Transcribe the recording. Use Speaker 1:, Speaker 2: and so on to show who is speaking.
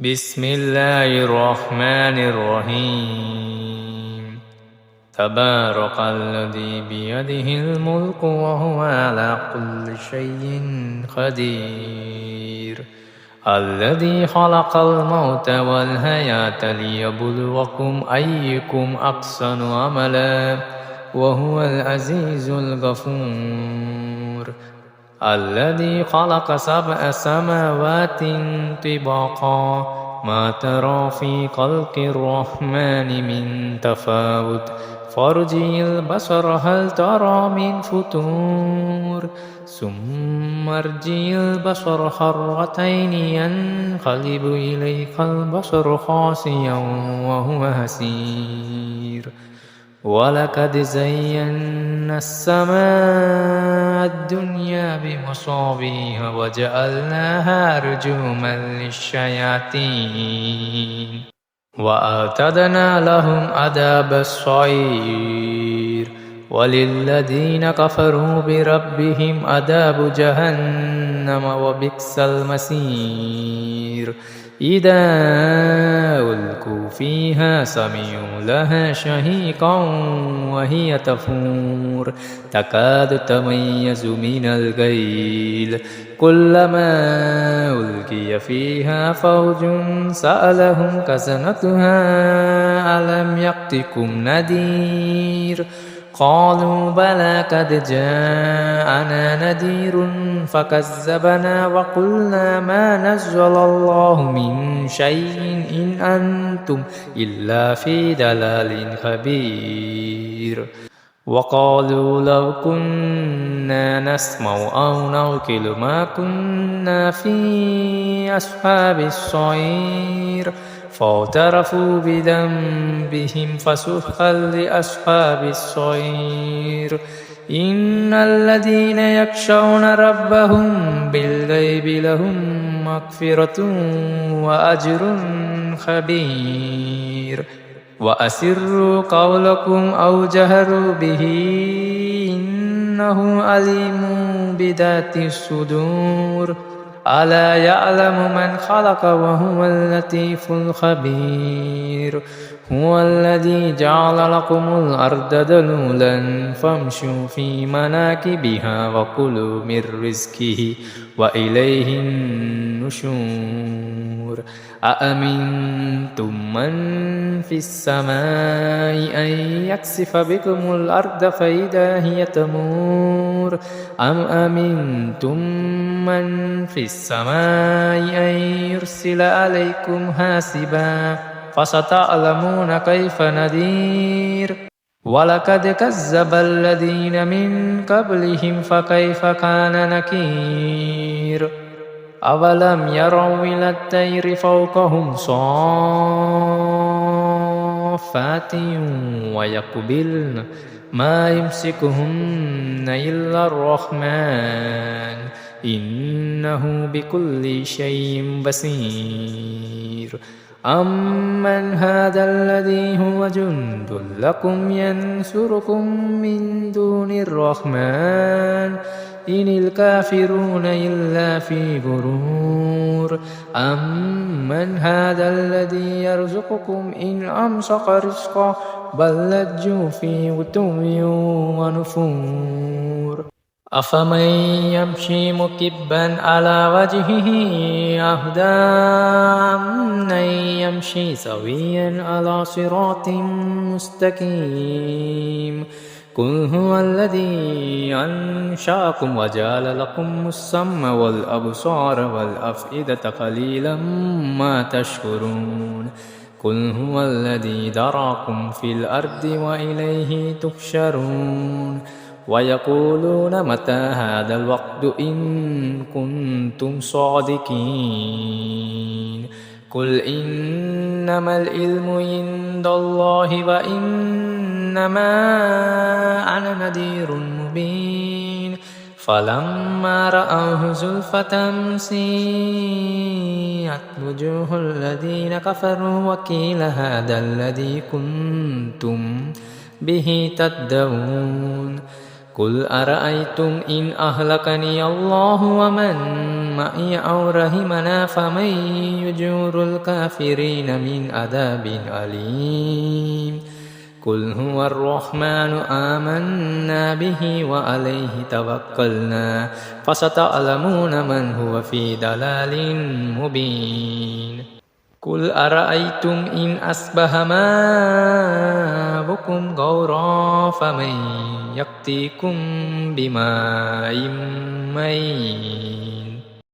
Speaker 1: بسم الله الرحمن الرحيم تبارك الذي بيده الملك وهو على كل شيء قدير الذي خلق الموت والحياة ليبلوكم أيكم أحسن عملا وهو العزيز الغفور الذي خلق 7 سماوات طباقا ما ترى في خلق الرحمن من تفاوت فارجع البصر هل ترى من فتور ثم ارجع البصر كرتين ينقلب إليك البصر خاسئا وهو حسير ولقد زينا السماء الدنيا بمصابيح وجعلناها رجوما للشياطين وأعتدنا لهم عذاب السعير وللذين كفروا بربهم عذاب جهنم وبئس المصير إذا ألقوا فيها سمعوا لها شهيقا وهي تفور تكاد تميز من الغيظ كلما ألقي فيها فوج سألهم خزنتها ألم يأتكم نذير قالوا بلى قد جاءنا نذير فكذبنا وقلنا ما نزل الله من شيء إن أنتم إلا في ضلال كبير وقالوا لو كنا نسمع أو نعقل ما كنا في أصحاب السعير فاعترفوا بذنبهم فسحقا لأصحاب السعير إن الذين يخشون ربهم بالغيب لهم مغفرة وأجر كبير وأسروا قولكم أو جهروا به إنه عليم بذات الصدور ألا يعلم من خلق وهو اللطيف الخبير هو الذي جعل لكم الأرض ذلولا فامشوا في مناكبها وكلوا من رزقه وإليه النشور أأمنتم من في السماء أن يكسف بكم الأرض فإذا هي تمور أم أمنتم من في السماء أن يرسل عليكم حاسبا فستعلمون كيف نذير ولقد كذب الذين من قبلهم فكيف كان نكير أولم يروا إلى الطير فوقهم صافات ويقبلن ما يمسكهن إلا الرحمن إنه بكل شيء بصير أمن هذا الذي هو جند لكم ينصركم من دون الرحمن إن الكافرون إلا في غرور أمن هذا الذي يرزقكم إن أمسك رزقه بل لجوا في عتو ونفور أفمن يمشي مكبا على وجهه أهدى أمن يمشي سويا على صراط مستقيم قل هو الذي أنشأكم وجعل لكم السمع والأبصار والأفئدة قليلا ما تشكرون قل هو الذي ذراكم في الأرض وإليه تحشرون ويقولون متى هذا الوقت إن كنتم صادقين قل إنما العلم عند الله وإنما أنا نذير مبين فلما رأوه زلفة سيئت وجوه الذين كفروا وقيل هذا الذي كنتم به تدعون قل أرأيتم إن أهلكني الله ومن معي أو رحمنا فمن يجير الكافرين من عذاب أليم قل هو الرحمن آمنا به وعليه توكلنا فستعلمون من هو في ضلال مبين قل أرأيتم إن أصبح ماؤكم غورا فمن يأتيكم بماء معين